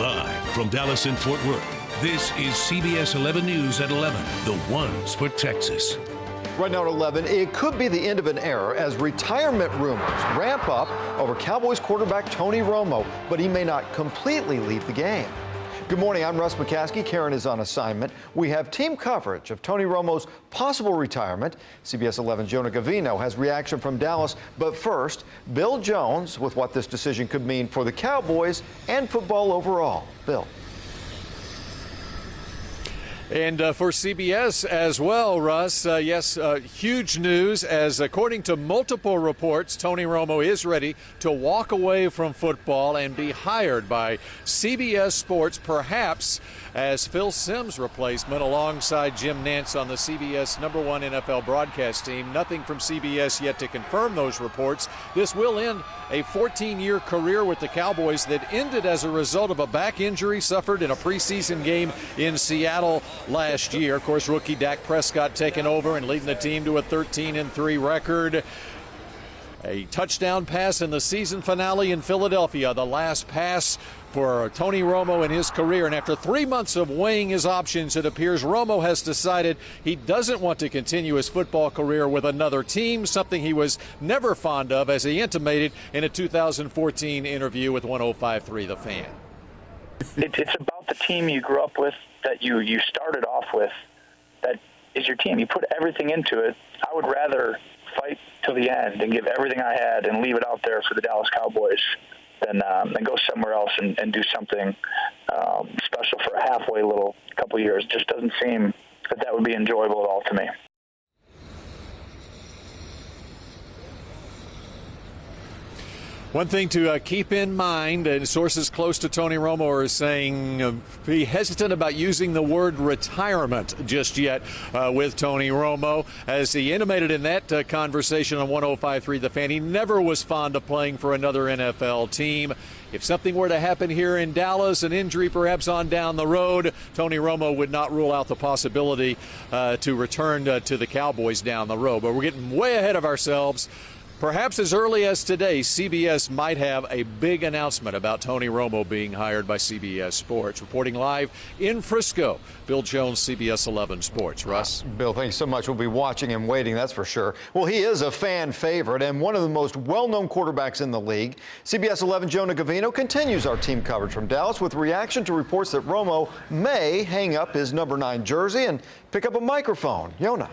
Live from Dallas and Fort Worth, this is CBS 11 News at 11, the ones for Texas. Right now at 11, it could be the end of an era as retirement rumors ramp up over Cowboys quarterback Tony Romo, but he may not completely leave the game. Good morning, I'm Russ McCaskey. Karen is on assignment. We have team coverage of Tony Romo's possible retirement. CBS 11's Jonah Gavino has reaction from Dallas. But first, Bill Jones with what this decision could mean for the Cowboys and football overall. Bill. And for CBS as well, Russ, huge news as according to multiple reports, Tony Romo is ready to walk away from football and be hired by CBS Sports, perhaps as Phil Simms' replacement alongside Jim Nantz on the CBS #1 NFL broadcast team. Nothing from CBS yet to confirm those reports. This will end a 14-year career with the Cowboys that ended as a result of a back injury suffered in a preseason game in Seattle last year. Of course, rookie Dak Prescott taking over and leading the team to a 13-3 record. A touchdown pass in the season finale in Philadelphia, the last pass for Tony Romo in his career. And after 3 months of weighing his options, it appears Romo has decided he doesn't want to continue his football career with another team, something he was never fond of, as he intimated in a 2014 interview with 105.3 The Fan. It's about the team you grew up with, that you started off with, that is your team. You put everything into it. I would rather fight till the end and give everything I had and leave it out there for the Dallas Cowboys than go somewhere else and do something special for a halfway little couple years. It just doesn't seem that would be enjoyable at all to me. One thing to keep in mind, and sources close to Tony Romo are saying be hesitant about using the word retirement just yet with Tony Romo. As he intimated in that conversation on 105.3 The Fan, he never was fond of playing for another NFL team. If something were to happen here in Dallas, an injury perhaps on down the road, Tony Romo would not rule out the possibility to return to the Cowboys down the road. But we're getting way ahead of ourselves. Perhaps as early as today, CBS might have a big announcement about Tony Romo being hired by CBS Sports. Reporting live in Frisco, Bill Jones, CBS 11 Sports. Russ? Bill, thanks so much. We'll be watching and waiting, that's for sure. Well, he is a fan favorite and one of the most well-known quarterbacks in the league. CBS 11 Jonah Gavino continues our team coverage from Dallas with reaction to reports that Romo may hang up his number 9 jersey and pick up a microphone. Jonah.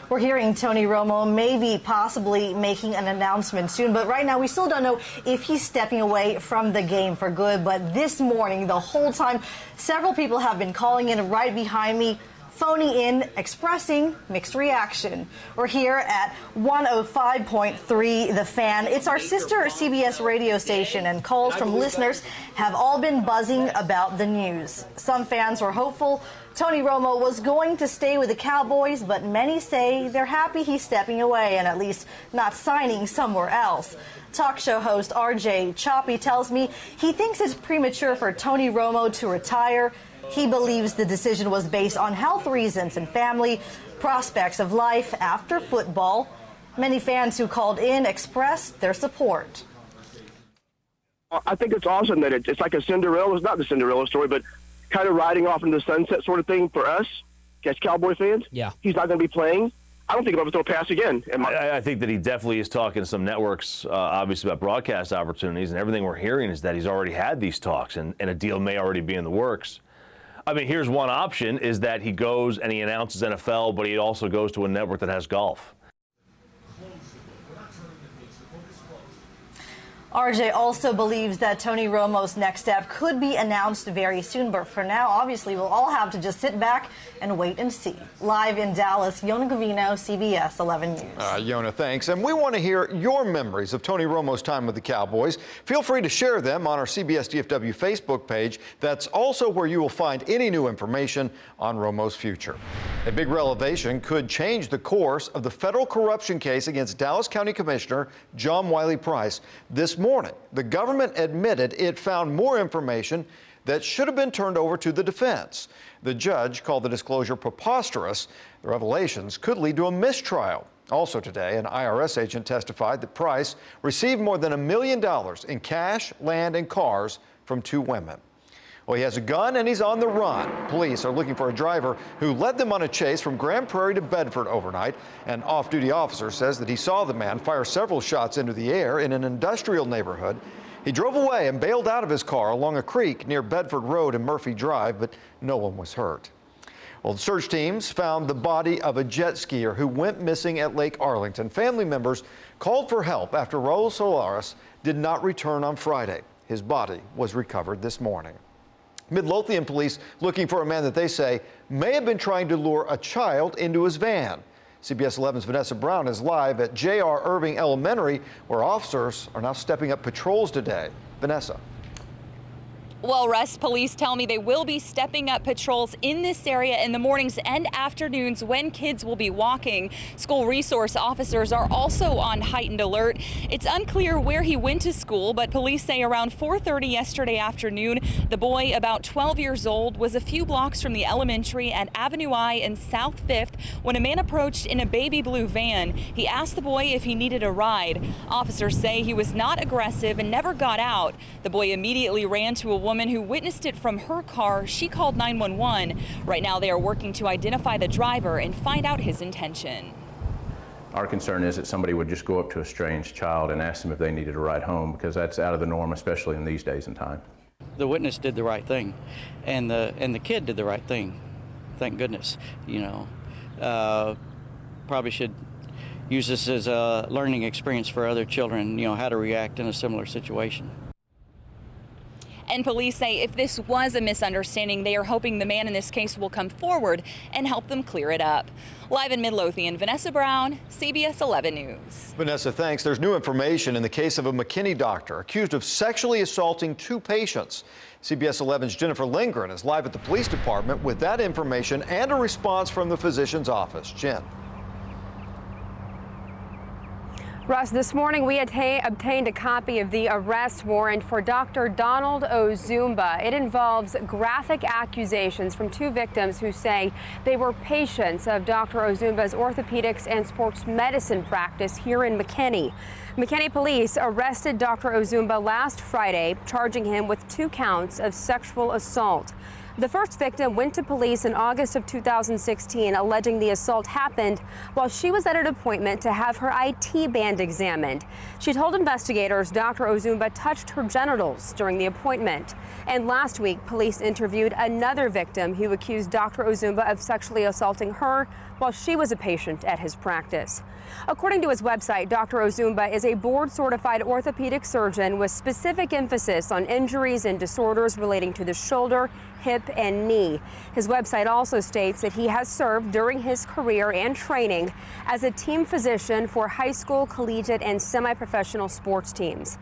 We're hearing Tony Romo maybe possibly making an announcement soon, but right now we still don't know if he's stepping away from the game for good. But this morning, the whole time, several people have been calling in right behind me, phoning in, expressing mixed reaction. We're here at 105.3 The Fan. It's our sister CBS radio station, and calls from listeners have all been buzzing about the news. Some fans were hopeful Tony Romo was going to stay with the Cowboys, but many say they're happy he's stepping away and at least not signing somewhere else. Talk show host RJ Choppy tells me he thinks it's premature for Tony Romo to retire. He believes the decision was based on health reasons and family prospects of life after football. Many fans who called in expressed their support. I think it's awesome that it's like a Cinderella. It's not the Cinderella story, but kind of riding off into the sunset sort of thing for us as Cowboy fans. Yeah. He's not going to be playing. I don't think he'll ever throw a pass again. I think that he definitely is talking to some networks, obviously, about broadcast opportunities, and everything we're hearing is that he's already had these talks, and a deal may already be in the works. I mean, here's one option, is that he goes and he announces NFL, but he also goes to a network that has golf. RJ also believes that Tony Romo's next step could be announced very soon, but for now, obviously, we'll all have to just sit back and wait and see. Live in Dallas, Jonah Gavino, CBS 11 News. Jonah, thanks. And we want to hear your memories of Tony Romo's time with the Cowboys. Feel free to share them on our CBS DFW Facebook page. That's also where you will find any new information on Romo's future. A big revelation could change the course of the federal corruption case against Dallas County Commissioner John Wiley Price. This morning, the government admitted it found more information that should have been turned over to the defense. The judge called the disclosure preposterous. The revelations could lead to a mistrial. Also today, an IRS agent testified that Price received more than $1 million in cash, land, and cars from 2 women. Well, he has a gun and he's on the run. Police are looking for a driver who led them on a chase from Grand Prairie to Bedford overnight. An off-duty officer says that he saw the man fire several shots into the air in an industrial neighborhood. He drove away and bailed out of his car along a creek near Bedford Road and Murphy Drive, but no one was hurt. Well, the search teams found the body of a jet skier who went missing at Lake Arlington. Family members called for help after Raul Solares did not return on Friday. His body was recovered this morning. Midlothian police looking for a man that they say may have been trying to lure a child into his van. CBS 11's Vanessa Brown is live at J.R. Irving Elementary, where officers are now stepping up patrols today. Vanessa. Well, Russ, police tell me they will be stepping up patrols in this area in the mornings and afternoons when kids will be walking. School resource officers are also on heightened alert. It's unclear where he went to school, but police say around 4:30 yesterday afternoon, the boy, about 12 years old, was a few blocks from the elementary at Avenue I and South 5th when a man approached in a baby blue van. He asked the boy if he needed a ride. Officers say he was not aggressive and never got out. The boy immediately ran to a woman who witnessed it from her car. She called 911. Right now they are working to identify the driver and find out his intention. Our concern is that somebody would just go up to a strange child and ask them if they needed a ride home, because that's out of the norm, especially in these days and time. The witness did the right thing, and the kid did the right thing. Thank goodness. Probably should use this as a learning experience for other children, how to react in a similar situation. And police say if this was a misunderstanding, they are hoping the man in this case will come forward and help them clear it up. Live in Midlothian, Vanessa Brown, CBS 11 News. Vanessa, thanks. There's new information in the case of a McKinney doctor accused of sexually assaulting 2 patients. CBS 11's Jennifer Lindgren is live at the police department with that information and a response from the physician's office. Jen. Russ, this morning we obtained a copy of the arrest warrant for Dr. Donald Ozumba. It involves graphic accusations from 2 victims who say they were patients of Dr. Ozumba's orthopedics and sports medicine practice here in McKinney. McKinney police arrested Dr. Ozumba last Friday, charging him with 2 counts of sexual assault. The first victim went to police in August of 2016, alleging the assault happened while she was at an appointment to have her IT band examined. She told investigators Dr. Ozumba touched her genitals during the appointment. And last week, police interviewed another victim who accused Dr. Ozumba of sexually assaulting her while she was a patient at his practice. According to his website, Dr. Ozumba is a board-certified orthopedic surgeon with specific emphasis on injuries and disorders relating to the shoulder, hip, and knee. His website also states that he has served during his career and training as a team physician for high school, collegiate, and semi-professional sports teams.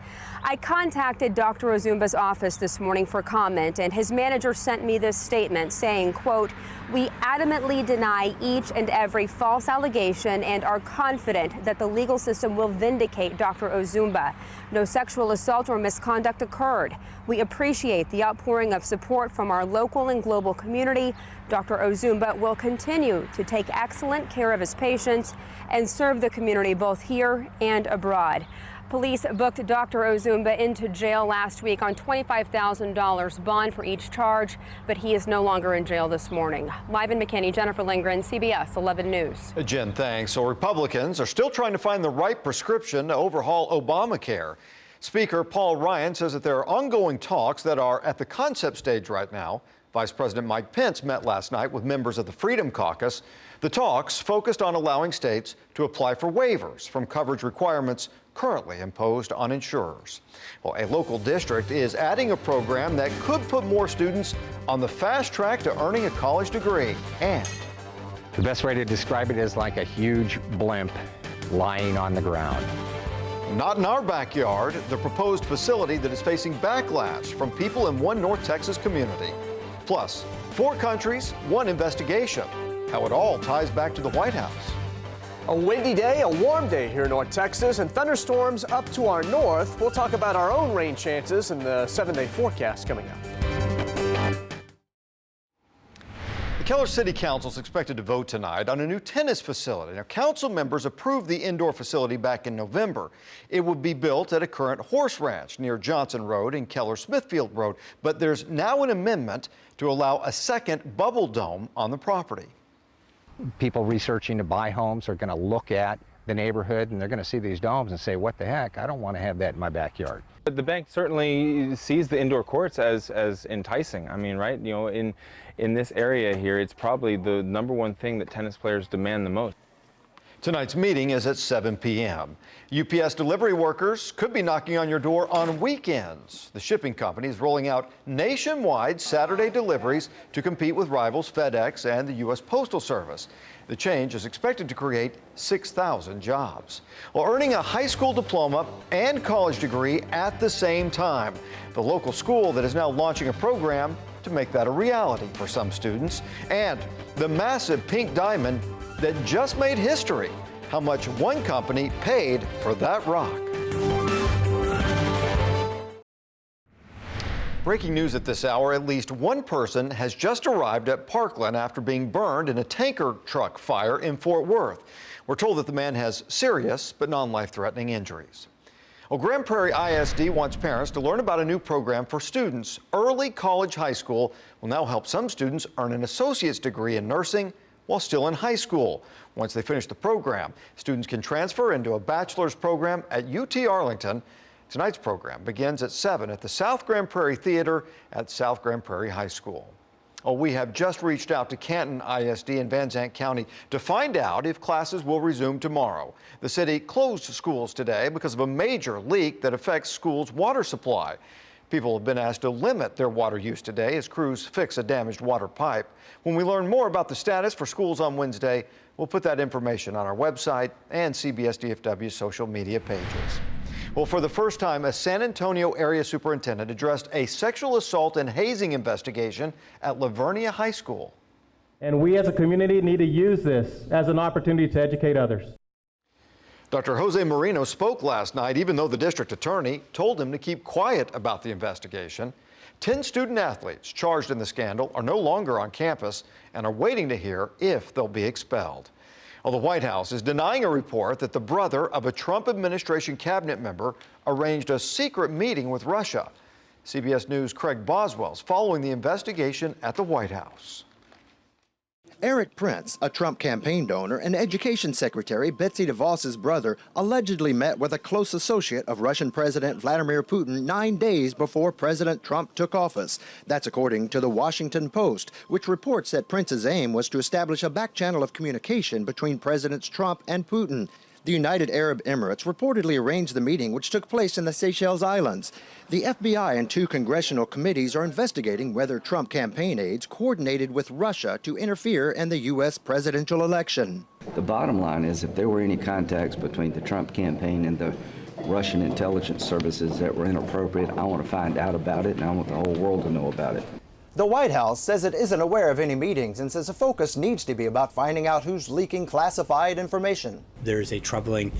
I contacted Dr. Ozumba's office this morning for comment, and his manager sent me this statement saying, quote, "We adamantly deny each and every false allegation and are confident that the legal system will vindicate Dr. Ozumba. No sexual assault or misconduct occurred. We appreciate the outpouring of support from our local and global community. Dr. Ozumba will continue to take excellent care of his patients and serve the community both here and abroad." Police booked Dr. Ozumba into jail last week on $25,000 bond for each charge, but he is no longer in jail this morning. Live in McKinney, Jennifer Lindgren, CBS 11 News. Jen, thanks. So Republicans are still trying to find the right prescription to overhaul Obamacare. Speaker Paul Ryan says that there are ongoing talks that are at the concept stage right now. Vice President Mike Pence met last night with members of the Freedom Caucus. The talks focused on allowing states to apply for waivers from coverage requirements currently imposed on insurers. Well, a local district is adding a program that could put more students on the fast track to earning a college degree. And the best way to describe it is like a huge blimp lying on the ground. Not in our backyard, the proposed facility that is facing backlash from people in one North Texas community. Plus, 4 countries, 1 investigation. How it all ties back to the White House. A windy day, a warm day here in North Texas, and thunderstorms up to our north. We'll talk about our own rain chances in the 7-day forecast coming up. Keller City Council is expected to vote tonight on a new tennis facility. Now, council members approved the indoor facility back in November. It would be built at a current horse ranch near Johnson Road and Keller-Smithfield Road, but there's now an amendment to allow a second bubble dome on the property. People researching to buy homes are going to look at the neighborhood and they're going to see these domes and say, what the heck, I don't want to have that in my backyard. The bank certainly sees the indoor courts as enticing. I mean, right, you know, in this area here, it's probably the #1 thing that tennis players demand the most. Tonight's meeting is at 7 p.m. UPS delivery workers could be knocking on your door on weekends. The shipping company is rolling out nationwide Saturday deliveries to compete with rivals FedEx and the U.S. Postal Service. The change is expected to create 6,000 jobs. Well, earning a high school diploma and college degree at the same time. The local school that is now launching a program to make that a reality for some students. And the massive pink diamond that just made history. How much one company paid for that rock. Breaking news at this hour, at least one person has just arrived at Parkland after being burned in a tanker truck fire in Fort Worth. We're told that the man has serious but non-life-threatening injuries. Well, Grand Prairie ISD wants parents to learn about a new program for students. Early College High School will now help some students earn an associate's degree in nursing while still in high school. Once they finish the program, students can transfer into a bachelor's program at UT Arlington. Tonight's program begins at 7 at the South Grand Prairie Theater at South Grand Prairie High School. Oh, we have just reached out to Canton ISD in Van Zandt County to find out if classes will resume tomorrow. The city closed schools today because of a major leak that affects schools' water supply. People have been asked to limit their water use today as crews fix a damaged water pipe. When we learn more about the status for schools on Wednesday, we'll put that information on our website and CBS DFW social media pages. Well, for the first time, a San Antonio area superintendent addressed a sexual assault and hazing investigation at Lavernia High School. And we as a community need to use this as an opportunity to educate others. Dr. Jose Marino spoke last night, even though the district attorney told him to keep quiet about the investigation. 10 student athletes charged in the scandal are no longer on campus and are waiting to hear if they'll be expelled. Well, the White House is denying a report that the brother of a Trump administration cabinet member arranged a secret meeting with Russia. CBS News' Craig Boswell is following the investigation at the White House. Eric Prince, a Trump campaign donor and Education Secretary Betsy DeVos's brother, allegedly met with a close associate of Russian President Vladimir Putin 9 days before President Trump took office. That's according to the Washington Post, which reports that Prince's aim was to establish a back channel of communication between Presidents Trump and Putin. The United Arab Emirates reportedly arranged the meeting, which took place in the Seychelles Islands. The FBI and 2 congressional committees are investigating whether Trump campaign aides coordinated with Russia to interfere in the U.S. presidential election. The bottom line is, if there were any contacts between the Trump campaign and the Russian intelligence services that were inappropriate, I want to find out about it, and I want the whole world to know about it. The White House says it isn't aware of any meetings and says the focus needs to be about finding out who's leaking classified information. There's a troubling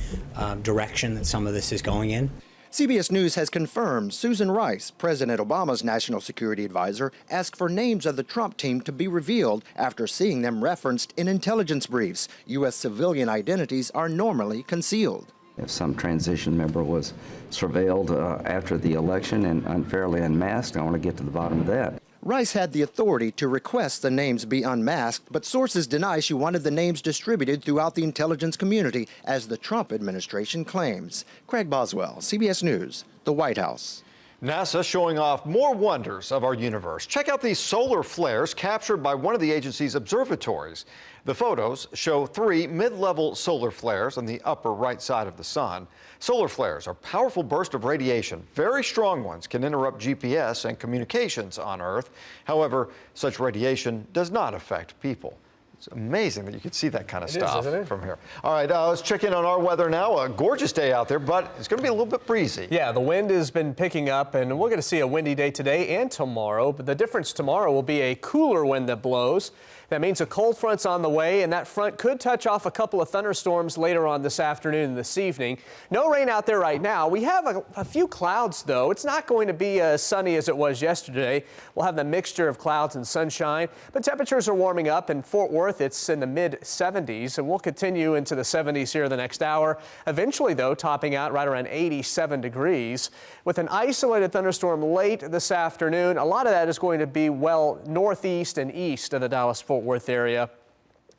direction that some of this is going in. CBS News has confirmed Susan Rice, President Obama's national security advisor, asked for names of the Trump team to be revealed after seeing them referenced in intelligence briefs. U.S. civilian identities are normally concealed. If some transition member was surveilled after the election and unfairly unmasked, I want to get to the bottom of that. Rice had the authority to request the names be unmasked, but sources deny she wanted the names distributed throughout the intelligence community, as the Trump administration claims. Craig Boswell, CBS News, the White House. NASA showing off more wonders of our universe. Check out these solar flares captured by one of the agency's observatories. The photos show 3 mid-level solar flares on the upper right side of the sun. Solar flares are powerful bursts of radiation. Very strong ones can interrupt GPS and communications on Earth. However, such radiation does not affect people. It's amazing that you can see that kind of stuff from here. All right, let's check in on our weather now. A gorgeous day out there, but it's going to be a little bit breezy. Yeah, the wind has been picking up, and we're going to see a windy day today and tomorrow. But the difference tomorrow will be a cooler wind that blows. That means a cold front's on the way, and that front could touch off a couple of thunderstorms later on this afternoon and this evening. No rain out there right now. We have a few clouds, though. It's not going to be as sunny as it was yesterday. We'll have the mixture of clouds and sunshine, but temperatures are warming up. In Fort Worth, it's in the mid-70s, and we'll continue into the 70s here the next hour. Eventually, though, topping out right around 87 degrees. With an isolated thunderstorm late this afternoon, a lot of that is going to be well northeast and east of the Dallas-Fort Worth area.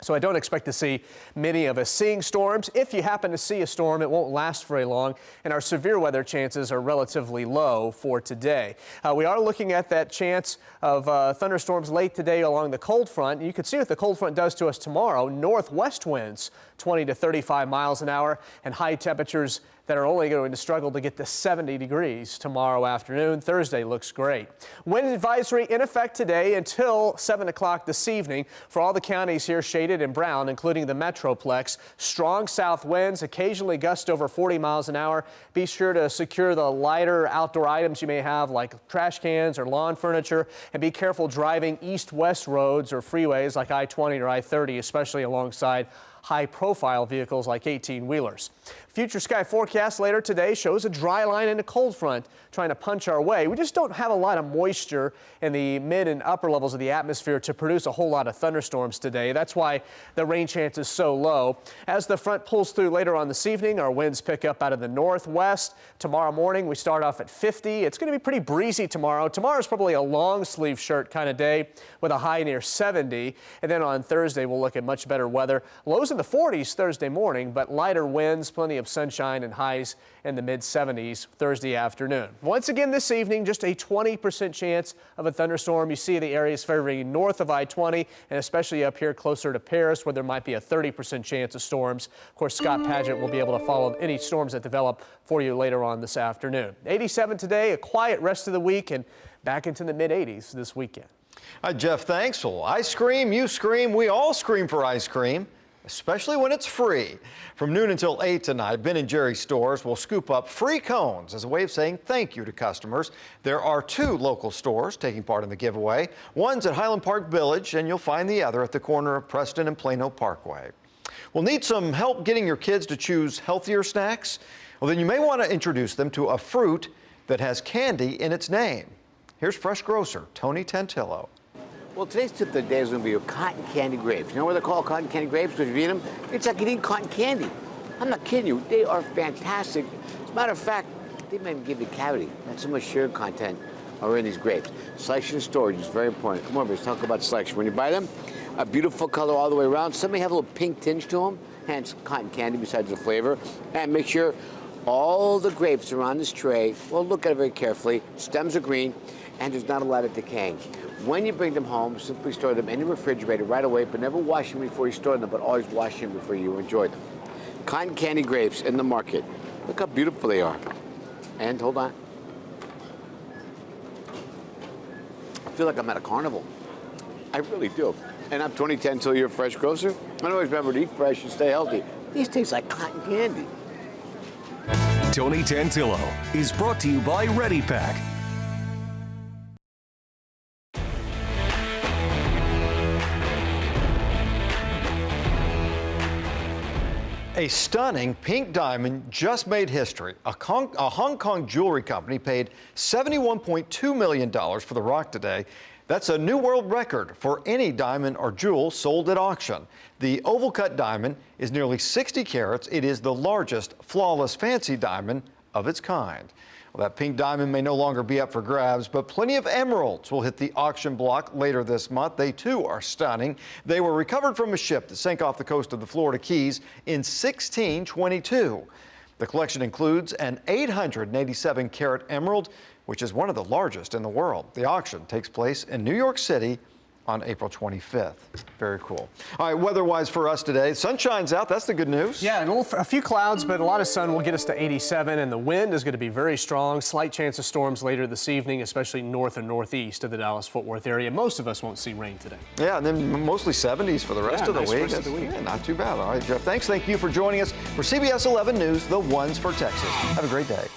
So I don't expect to see many of us seeing storms. If you happen to see a storm, it won't last very long, and our severe weather chances are relatively low for today. We are looking at that chance of thunderstorms late today along the cold front. You can see what the cold front does to us tomorrow. Northwest winds 20 to 35 miles an hour, and high temperatures that are only going to struggle to get to 70 degrees tomorrow afternoon. Thursday looks great. Wind advisory in effect today until 7 o'clock this evening for all the counties here shaded in brown, including the Metroplex. Strong south winds, occasionally gust over 40 miles an hour. Be sure to secure the lighter outdoor items you may have, like trash cans or lawn furniture, and be careful driving east-west roads or freeways like I-20 or I-30, especially alongside high-profile vehicles like 18-wheelers. Future sky forecast later today shows a dry line and a cold front trying to punch our way. We just don't have a lot of moisture in the mid and upper levels of the atmosphere to produce a whole lot of thunderstorms today. That's why the rain chance is so low. As the front pulls through later on this evening, our winds pick up out of the northwest. Tomorrow morning, we start off at 50. It's going to be pretty breezy tomorrow. Tomorrow's probably a long sleeve shirt kind of day with a high near 70. And then on Thursday, we'll look at much better weather. Lows in the 40s Thursday morning, but lighter winds, plenty of sunshine, and highs in the mid-70s Thursday afternoon. Once again this evening, just a 20% chance of a thunderstorm. You see the areas favoring north of I-20 and especially up here closer to Paris where there might be a 30% chance of storms. Of course, Scott Padgett will be able to follow any storms that develop for you later on this afternoon. 87 today, a quiet rest of the week, and back into the mid-80s this weekend. Hi, Jeff, thanks. Well, I scream, you scream, we all scream for ice cream, especially when it's free. From noon until 8 tonight, Ben and Jerry's stores will scoop up free cones as a way of saying thank you to customers. There are 2 local stores taking part in the giveaway. One's at Highland Park Village, and you'll find the other at the corner of Preston and Plano Parkway. We'll need some help getting your kids to choose healthier snacks? Well, then you may want to introduce them to a fruit that has candy in its name. Here's fresh grocer Tony Tantillo. Well, today's tip of the day is going to be your cotton candy grapes. You know why they're called cotton candy grapes? Because if you eat them, it's like eating cotton candy. I'm not kidding you. They are fantastic. As a matter of fact, they might even give you a cavity. That's so much sugar content are in these grapes. Selection and storage is very important. Come on, let's talk about selection. When you buy them, a beautiful color all the way around. Some may have a little pink tinge to them, hence cotton candy besides the flavor. And make sure all the grapes are on this tray. Well, look at it very carefully. Stems are green, and there's not a lot of decaying. When you bring them home, simply store them in the refrigerator right away, but never wash them before you store them, but always wash them before you enjoy them. Cotton candy grapes in the market. Look how beautiful they are. And hold on. I feel like I'm at a carnival. I really do. And I'm Tony Tantillo, your fresh grocer. And always remember to eat fresh and stay healthy. These taste like cotton candy. Tony Tantillo is brought to you by Ready Pack. A stunning pink diamond just made history. A Hong Kong jewelry company paid $71.2 million for the rock today. That's a new world record for any diamond or jewel sold at auction. The oval cut diamond is nearly 60 carats. It is the largest flawless fancy diamond of its kind. Well, that pink diamond may no longer be up for grabs, but plenty of emeralds will hit the auction block later this month. They, too, are stunning. They were recovered from a ship that sank off the coast of the Florida Keys in 1622. The collection includes an 887-carat emerald, which is one of the largest in the world. The auction takes place in New York City on April 25th. Very cool. All right, weather-wise for us today, sunshine's out. That's the good news. Yeah, and a few clouds, but a lot of sun will get us to 87, and the wind is going to be very strong. Slight chance of storms later this evening, especially north and northeast of the Dallas-Fort Worth area. Most of us won't see rain today. Yeah, and then mostly 70s for the rest of the week. Rest of the week. Yeah, not too bad. All right, Jeff, thanks. Thank you for joining us for CBS 11 News, the ones for Texas. Have a great day.